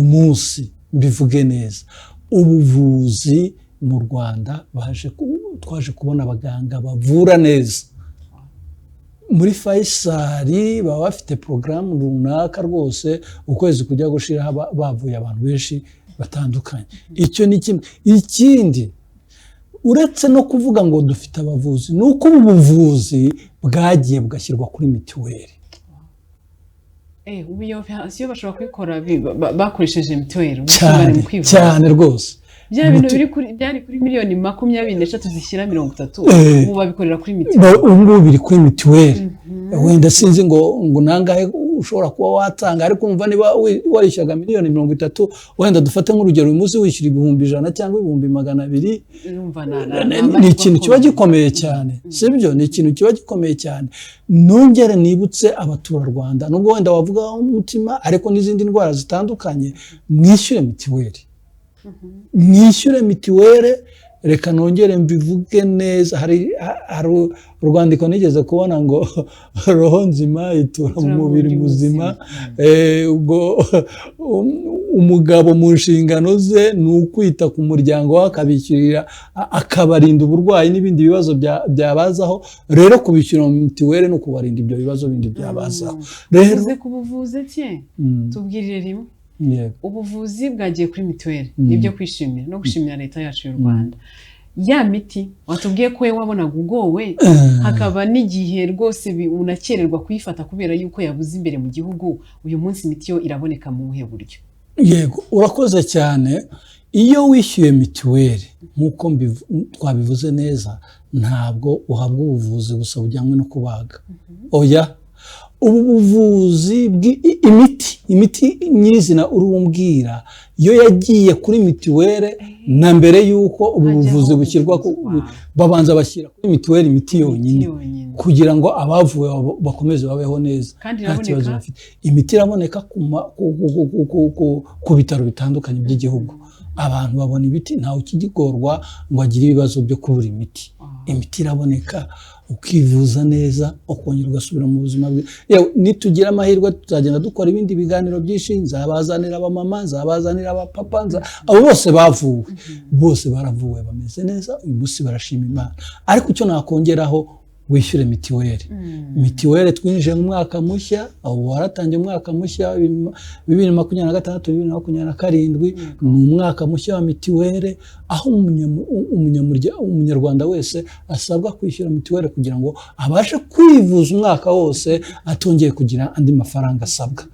munsi mbivuge neza, ubuvuzi mu Rwanda twaje kubona abaganga bavura neza. Muri Faisal baba bafite porogaramu runaka rwose, ukwezi kujya gushira bavuye abantu benshi batandukanye. Icyo ni kimwe. Ikindi, uretse no kuvuga ngo dufite abavuzi, nuko ubuvuzi bwagiye bugashyirwa kuri mituweli. Ubuyobozi bashobora kwikora bakoresheje mituweli cyane rwose. Bya bintu byari kuri miliyoni 23 zishyira 30, ubu babikorera kuri mituweli. Ubu biri kuri mituweli. Wenda sinzi ngo nangahe ushobora kuba watanga, ariko umva niba warishyuraga miliyoni 30, wenda dufate nk'urugero uyu munsi wishyura ibihumbi 100 cyangwa ibihumbi 200, ni ikintu kiba gikomeye cyane, sibyo? Ni ikintu kiba gikomeye cyane. Nongere nibutse abaturarwanda, nubwo wenda wavuga umutima ariko n'izindi ndwara zitandukanye, mwishyure mitiweli, mwishyure mitiweli. Reka nongere mbivuge neza, hari urwandiko nigeze kubona ngo roho nzima itura mu mubiri muzima. Ubwo umugabo mu nshingano ze ni ukwita ku muryango we, akabishyurira, akabarinda uburwayi n'ibindi bibazo byabazaho. Rero kubishyura mitiweli no kubarinda ibyo bibazo bindi byabazaho. Rero kubuvuze cye tubwirire rimwe, ubuvuzi bwagiye kuri mitiweli, nibyo kwishimira no gushimira leta yacu y'u Rwanda. Ya miti watubwiye ko wabonaga ugowe, hakaba n'igihe rwose unakererwa kuyifata kubera yuko yabuze imbere mu gihugu, uyu munsi imiti yo iraboneka mu buhe buryo? Yego, urakoze cyane. Iyo wishyuye mitiweli nk'uko twabivuze neza, ntabwo uhabwa ubuvuzi gusa bujyanywe no kubaga. Oya, ubu buvuzi imiti nyizina urumbwira yo yagiye kuri mitiweli, na mbere yuko ubu buvuzi bushyirwa babanza bashyira kuri mitiweli imiti yonyine kugira ngo abavuwe bakomeze babeho neza, nta kibazo bafite. Imiti iraboneka ku bitaro bitandukanye by'igihugu. Abantu babona ibiti, ntawe ukigorwa ngo agire ibibazo byo kubura imiti. Imiti iraboneka, ukivuza neza, ukongera ugasubira mu buzima bwe. Nitugira amahirwe tuzagenda dukora ibindi biganiro byinshi, nzabazanira abamama, nzabazanira abapapa, abo bose bavuwe, bose baravuwe bameze neza, uyu munsi barashima Imana. Ariko icyo nakongeraho, wishyure mitiweli. Mitiweli twinjiye mu mwaka mushya, abo waratangiye umwaka mushya 2026 2027, ni umwaka mushya wa mitiweli, aho umunyarwanda wese asabwa kwishyura mitiweli kugira ngo abashe kwivuza umwaka wose, atongeye kugira andi mafaranga asabwa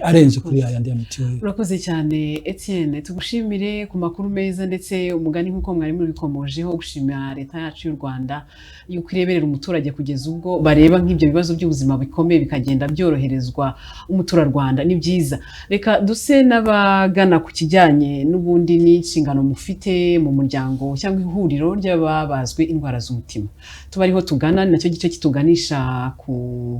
arenze kuri yandi ya mitiweli. Urakoze cyane Etienne, tugushimire ku makuru meza, ndetse umugani nk'uko mwari mubikomojeho, gushimira leta yacu y'u Rwanda yuko ireberera umuturage kugeza ubwo bareba nk'ibyo bibazo by'ubuzima bikomeye bikagenda byoroherezwa umuturarwanda. Ni byiza. Reka duse n'abagana ku kijyanye n'ubundi n'inshingano mufite mu muryango cyangwa ihuriro ry'ababazwe indwara z'umutima. Tubariho tugana, nacyo gice kituganisha ku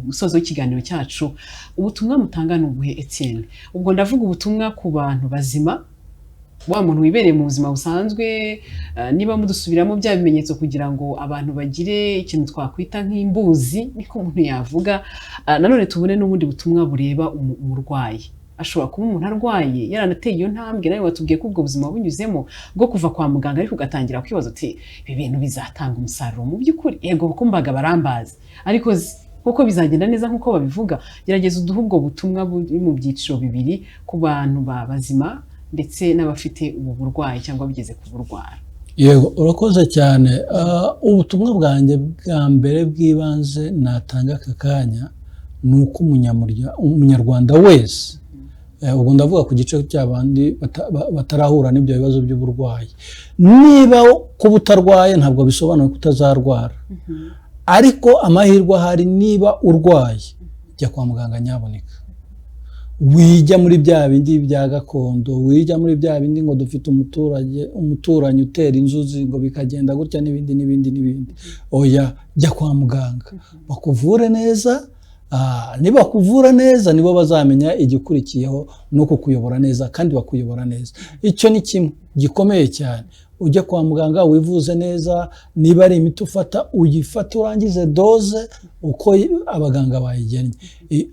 musozo w'ikiganiro cyacu. Ubutumwa mutanga ni ubuhe Etienne? Ubwo ndavuga ubutumwa ku bantu bazima, wa muntu wibereye mu buzima busanzwe, niba mudusubiramo bya bimenyetso kugira ngo abantu bagire ikintu twakwita nk'imbuzi, niko umuntu yavuga. Nanone tubone n'ubundi butumwa bureba umurwayi. Ashobora kuba umuntu arwaye yaranateye iyo ntambwe, nawe watubwiye ko ubwo buzima bunyuzemo bwo kuva kwa muganga, ariko ugatangira kwibaza uti ibi bintu bizatanga umusaruro mu by'ukuri? Yego kuko mbaga barambazi, ariko kuko bizagenda neza nk'uko babivuga. Gerageza uduhe ubwo butumwa buri mu byiciro bibiri, ku bantu bazima ndetse n'abafite ubu burwayi cyangwa bigeze ku burwara. Yego, urakoze cyane. Ubutumwa bwanjye bwa mbere bw'ibanze natanga aka kanya ni uko umunyarwanda wese, ubwo ndavuga ku gice cy'abandi batarahura n'ibyo bibazo by'uburwayi, niba kuba utarwaye ntabwo bisobanuye ko utazarwara, ariko amahirwe ahari, niba urwaye jya kwa muganga nyaboneka. Wijya muri bya bindi bya gakondo, wijya muri bya bindi ngo dufite umuturanyi utera inzuzi ngo bikagenda gutya n'ibindi. Oya, jya kwa muganga bakuvure neza. Niba kuvura neza nibo bazamenya igikurikiyeho no kukuyobora neza, kandi bakuyobora neza. Icyo ni kimwe gikomeye cyane. Ujya kwa muganga wivuze neza, niba ari imiti ufata uyifata urangize doze uko abaganga bayigennye.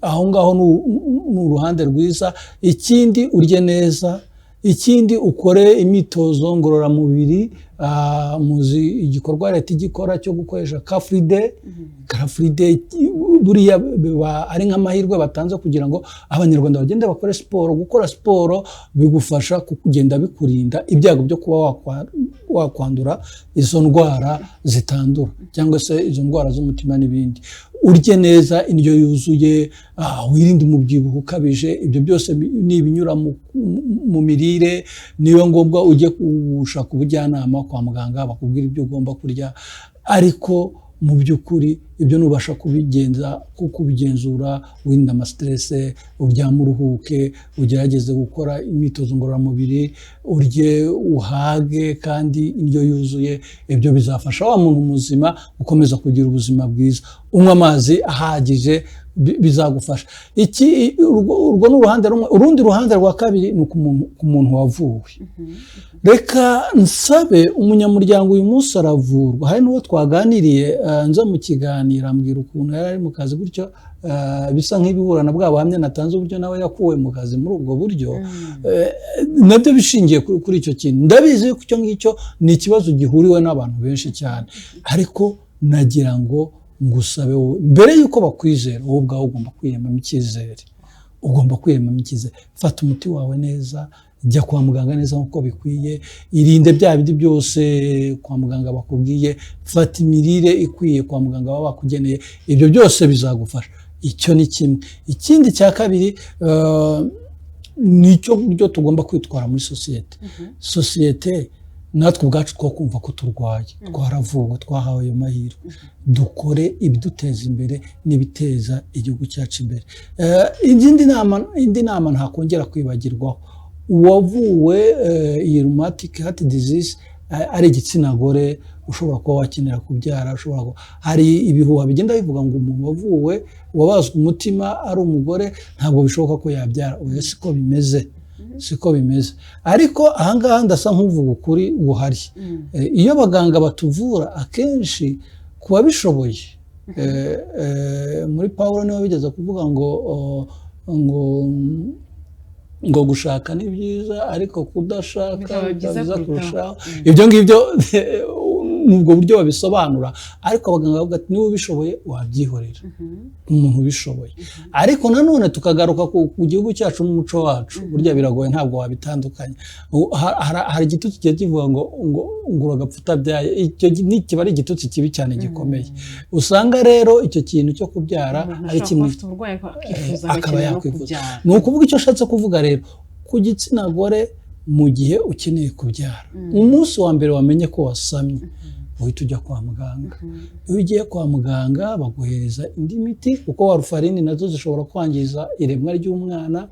Aho ngaho ni uruhande rwiza. Ikindi, urye neza. Ikindi, ukore imyitozo ngororamubiri. Muzi igikorwa leta igikora cyo gukoresha car free day, buriya ari nk'amahirwe batanze kugira ngo abanyarwanda bagende bakore siporo. Gukora siporo bigufasha kugenda bikurinda ibyago byo kuba wakwandura izo ndwara zitandura, cyangwa se izo ndwara z'umutima n'ibindi. Urye neza, indyo yuzuye, wirinde umubyibuho ukabije. Ibyo byose ni ibinyura mu mirire. Niyo ngombwa ujye gushaka ubujyanama kwa muganga bakubwira ibyo ugomba kurya, ariko mu by'ukuri ibyo nubasha kubigenzura wirinda amastress, uryame uruhuke, ugerageze gukora imyitozo ngororamubiri, urye uhage kandi indyo yuzuye, ibyo bizafasha wa muntu muzima gukomeza kugira ubuzima bwiza. Unywa amazi ahagije bizagufasha. Urwo ni uruhande rumwe. Urundi ruhande rwa kabiri ni ku muntu wavuwe. Reka nsabe umunyamuryango uyu munsi aravurwa. Hari n'uwo twaganiriye nza mu kiganiro ambwira ukuntu yari ari mu kazi gutyo, bisa nk'ibihura na bwa buhamya natanze uburyo nawe yakuwe mu kazi muri ubwo buryo. Nabyo bishingiye kuri icyo kintu. Ndabizi ko icyo ngicyo ni ikibazo gihuriwe n'abantu benshi cyane, ariko nagira ngo ngusabe wowe mbere yuko bakwizera, wowe ubwawe ugomba kwiremamo icyizere. Fata umuti wawe neza, jya kwa muganga neza nk'uko bikwiye, irinde bya bindi byose kwa muganga bakubwiye, fata imirire ikwiye kwa muganga baba bakugeneye, ibyo byose bizagufasha. Icyo ni kimwe. Ikindi cya kabiri nicyo buryo tugomba kwitwara muri sosiyete. Natwe ubwacu two kumva ko turwaye, twaravuwe, twahawe ayo mahirwe, dukore ibiduteza imbere n'ibiteza igihugu cyacu imbere. Indi nama ntakongera kwibagirwaho, uwavuwe iyi rheumatic heart disease ari igitsina gore ushobora kuba wakenera kubyara, hari ibihuha bigenda bivuga ngo umuntu wavuwe wabazwe umutima ari umugore ntabwo bishoboka ko yabyara. Oya, siko bimeze. Ariko ahangaha ndasa nk'uvuga ukuri guhari. Iyo abaganga batuvura akenshi kuba bishoboye, muri Pawulo niwe bigeze kuvuga ngo gushaka ni byiza ariko kudashaka biza kurushaho. Ibyo ngibyo nubwo buryo babisobanura, ariko abaganga bavuga ati niba ubishoboye wabyihorera, umuntu ubishoboye. Ariko nanone tukagaruka ku gihugu cyacu n'umuco wacu, burya biragoye, ntabwo wabitandukanya. Hari igitutsi kigiye kivuga ngo uragapfa utabyaye. Icyo kiba ari igitutsi kibi cyane gikomeye. Usanga rero icyo kintu cyo kubyara ari kimwe akaba yakwifuza. Ni ukuvuga icyo ashatse kuvuga rero ku gitsina gore, mu gihe ukeneye kubyara, umunsi wa mbere wamenye ko wasamye, uhita ujya kwa muganga. Iyo ugiye kwa muganga baguhereza indi miti, kuko warfarini nazo zishobora kwangiza iremwa ry'umwana,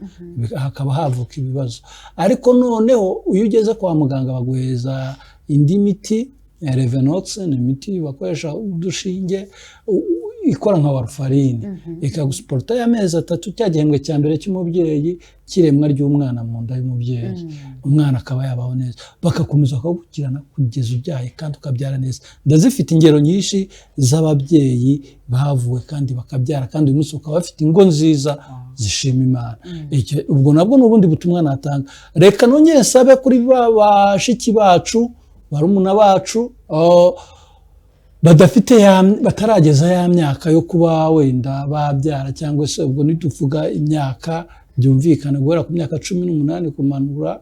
hakaba havuka ibibazo. Ariko noneho iyo ugeze kwa muganga baguhereza indi miti, Revenox ni imiti bakoresha udushinge, ikora nka warfarini, ikagusuporta y'amezi 3, cya gihembwe cya mbere cy'umubyeyi kiremwa ry'umwana mu nda y'umubyeyi, umwana akaba yabaho neza, bakakomeza bakagukirana kugeza ubyaye kandi ukabyara neza. Ndazifite ingero nyinshi z'ababyeyi bavuwe kandi bakabyara, kandi uyu munsi ukaba bafite ingo nziza zishima Imana. Ubwo nabwo n'ubundi butumwa natanga. Reka nongere sabe kuri bashiki bacu, barumuna bacu batarageza ya myaka yo kuba wenda babyara, cyangwa se ubwo nituvuga imyaka byumvikana guhera ku myaka 18 kumanura,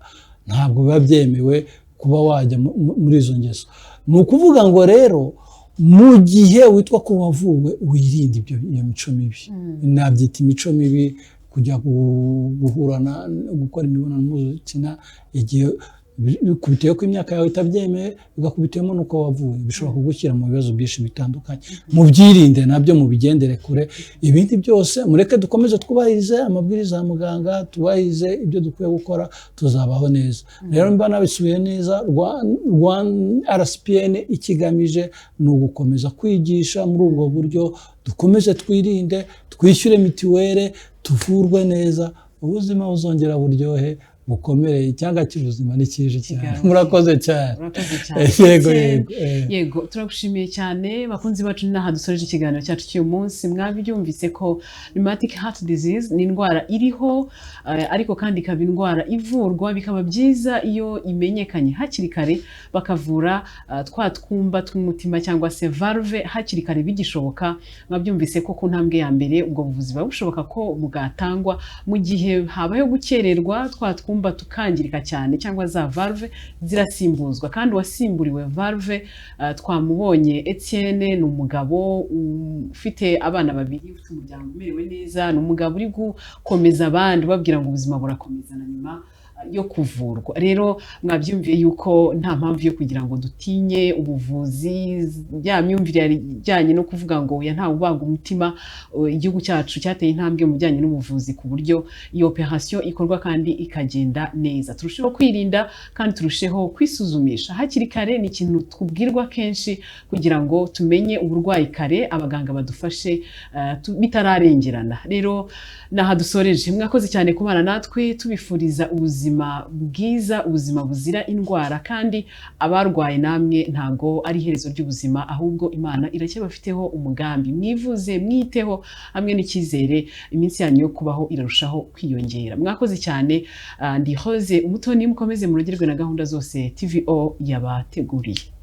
ntabwo biba byemewe kuba wajya muri izo ngeso. Ni ukuvuga ngo rero mu gihe witwa ko wavuwe wirinde iyo mico mibi. Nabyita imico mibi, kujya guhurana, gukora imibonano mpuzabitsina igihe bikubitiye ko imyaka yawe itabyemeye, bigakubitiyemo nuko wavuye, bishobora kugushyira mu bibazo byinshi bitandukanye. Mubyirinde nabyo, mubigendere kure. Ibindi byose mureke dukomeze twubahirize amabwiriza ya muganga, tubahirize ibyo dukwiye gukora, tuzabaho neza. Rero mba nabisubiye neza, RSPN ikigamije ni ugukomeza kwigisha muri ubwo buryo, dukomeze twirinde, twishyure mitiwere, tuvurwe neza, ubuzima buzongera buryohe bukomereye. Icyanga cy'ubuzima ni cyije cyane. Murakoze cyane. Yego, turagushimiye cyane bakunzi bacu. Naha dusoreje ikiganiro cyacu cy'uyu munsi. Mwabyumvise ko rheumatic heart disease ni indwara iriho, ariko kandi ikaba indwara ivurwa. Bikaba byiza iyo imenyekanye hakiri kare, bakavura twa twumba tw'umutima cyangwa se valve hakiri kare bigishoboka. Mwabyumvise ko ku ntambwe ya mbere ubwo buvuzi buba bushoboka ko bugatangwa. Mu gihe habayeho gukererwa, twa twumba tukangirika cyane cyangwa za valve zirasimbuzwa. Kandi wasimburiwe valve twamubonye Etienne, ni umugabo ufite abana 2, ufite umuryango umerewe neza, ni umugabo uri gukomeza abandi babwira ngo ubuzima burakomeza na nyuma yo kuvurwa. Rero mwabyumviye yuko nta mpamvu yo kugira ngo dutinye ubuvuzi, ya myumvire ijyanye no kuvuga ngo ya ntawe ubaga umutima. Igihugu cyacu cyateye intambwe mu bijyanye n'ubuvuzi ku buryo iyo operation ikorwa kandi ikagenda neza. Turusheho kwirinda kandi turusheho kwisuzumisha hakiri kare, ni ikintu tubwirwa kenshi kugira ngo tumenye uburwayi kare, abaganga badufashe bitararengerana. Rero naha dusoreje, mwakoze cyane kubana natwe, tubifuriza ubuzima bwiza, ubuzima buzira indwara, kandi abarwaye namwe ntago ari iherezo ry'ubuzima, ahubwo Imana iracyabafiteho umugambi. Mwivuze, mwiteho, hamwe n'icyizere iminsi yanyu yo kubaho irarushaho kwiyongera. Mwakoze cyane. Ndi Rose Umutoni, mukomeze murogerwe na gahunda zose TVO yabateguriye.